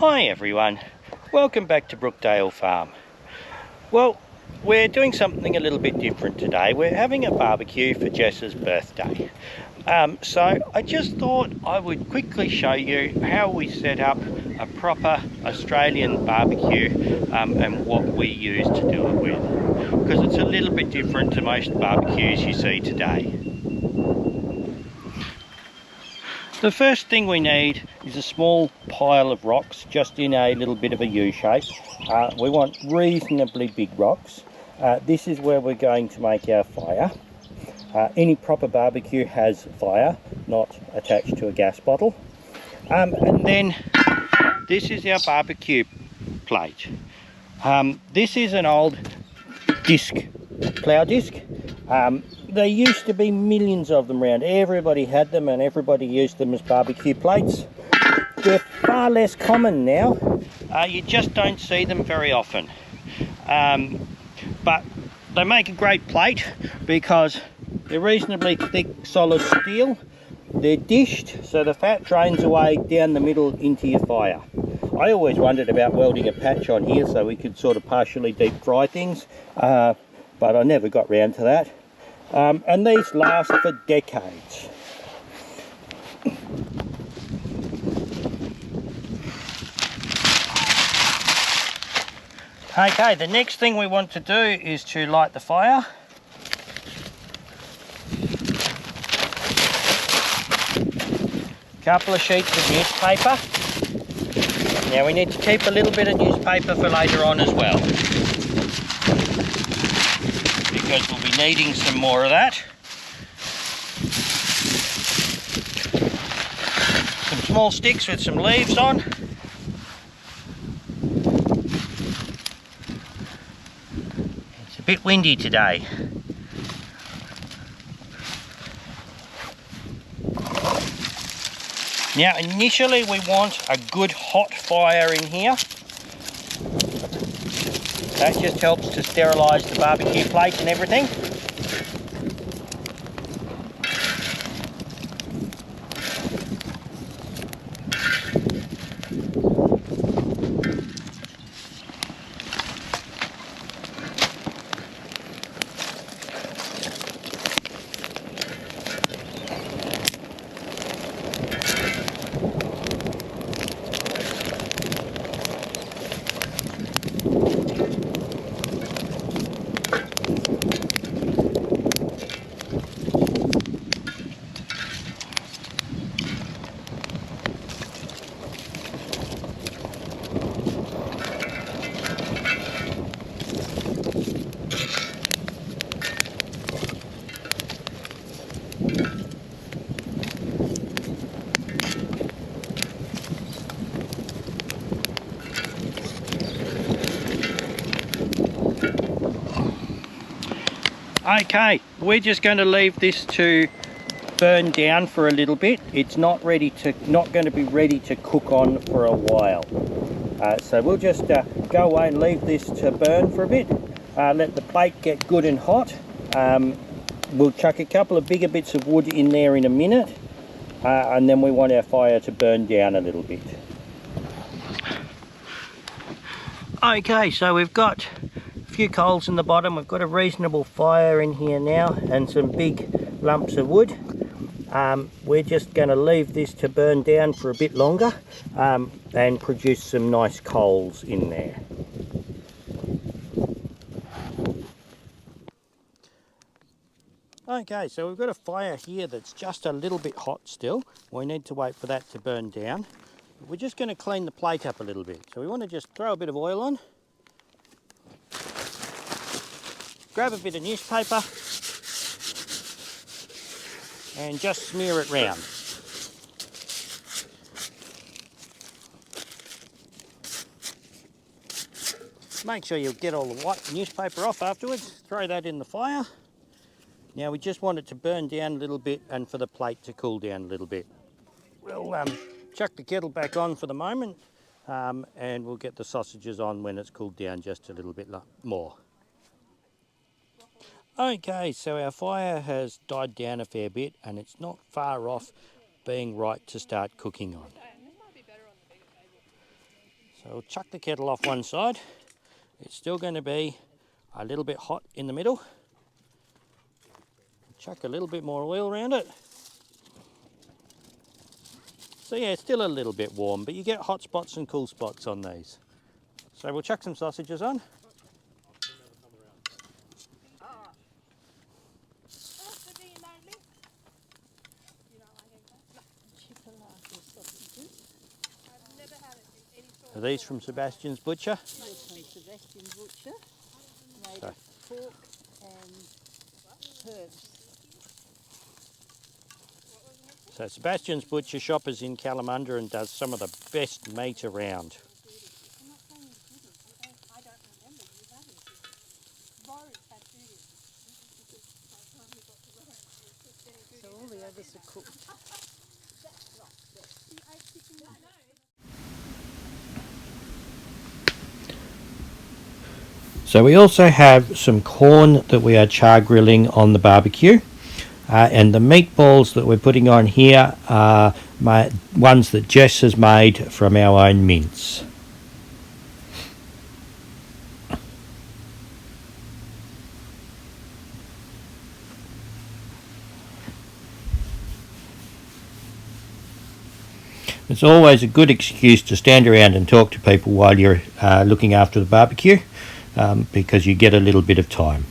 Hi everyone, welcome back to Brookdale Farm. Well, we're doing something a little bit different today. We're having a barbecue for Jess's birthday. So I just thought I would quickly show you how we set up a proper Australian barbecue and what we use to do it with, because it's a little bit different to most barbecues you see today. The first thing we need is a small pile of rocks, just in a little bit of a U shape. We want reasonably big rocks. This is where we're going to make our fire. Any proper barbecue has fire, not attached to a gas bottle. And then this is our barbecue plate. This is an old disc, plough disc. There used to be millions of them around. Everybody had them and everybody used them as barbecue plates. They're far less common now. You just don't see them very often. But they make a great plate because they're reasonably thick, solid steel. They're dished, so the fat drains away down the middle into your fire. I always wondered about welding a patch on here so we could sort of partially deep fry things, but I never got round to that. And these last for decades. Okay, the next thing we want to do is to light the fire. Couple of sheets of newspaper. Now we need to keep a little bit of newspaper for later on as well, because we'll be needing some more of that. Some small sticks with some leaves on. It's a bit windy today. Now initially we want a good hot fire in here. That just helps to sterilise the barbecue plate and everything. Okay, we're just going to leave this to burn down for a little bit. It's not going to be ready to cook on for a while. So we'll just go away and leave this to burn for a bit. Let the plate get good and hot. We'll chuck a couple of bigger bits of wood in there in a minute, and then we want our fire to burn down a little bit. Okay, so we've got a few coals in the bottom. We've got a reasonable fire in here now and some big lumps of wood. We're just going to leave this to burn down for a bit longer and produce some nice coals in there. Okay, so we've got a fire here that's just a little bit hot still. We need to wait for that to burn down. We're just going to clean the plate up a little bit. So we want to just throw a bit of oil on. Grab a bit of newspaper and just smear it round. Make sure you get all the white newspaper off afterwards. Throw that in the fire. Now we just want it to burn down a little bit and for the plate to cool down a little bit. We'll chuck the kettle back on for the moment and we'll get the sausages on when it's cooled down just a little bit more. Okay, so our fire has died down a fair bit and it's not far off being right to start cooking on. So we'll chuck the kettle off one side. It's still going to be a little bit hot in the middle. Chuck a little bit more oil around it. So yeah, it's still a little bit warm, but you get hot spots and cool spots on these. So we'll chuck some sausages on. Are these from Sebastian's Butcher? Yes, from Sebastian's Butcher. Made So. of pork and herbs. So Sebastian's Butcher Shop is in Kalamunda and does some of the best meat around. So all the others are cooked. So we also have some corn that we are char grilling on the barbecue. And the meatballs that we're putting on here are ones that Jess has made from our own mince. It's always a good excuse to stand around and talk to people while you're looking after the barbecue, because you get a little bit of time.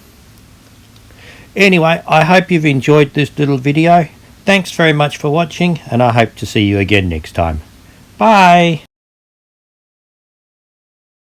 Anyway, I hope you've enjoyed this little video. Thanks very much for watching, and I hope to see you again next time. Bye!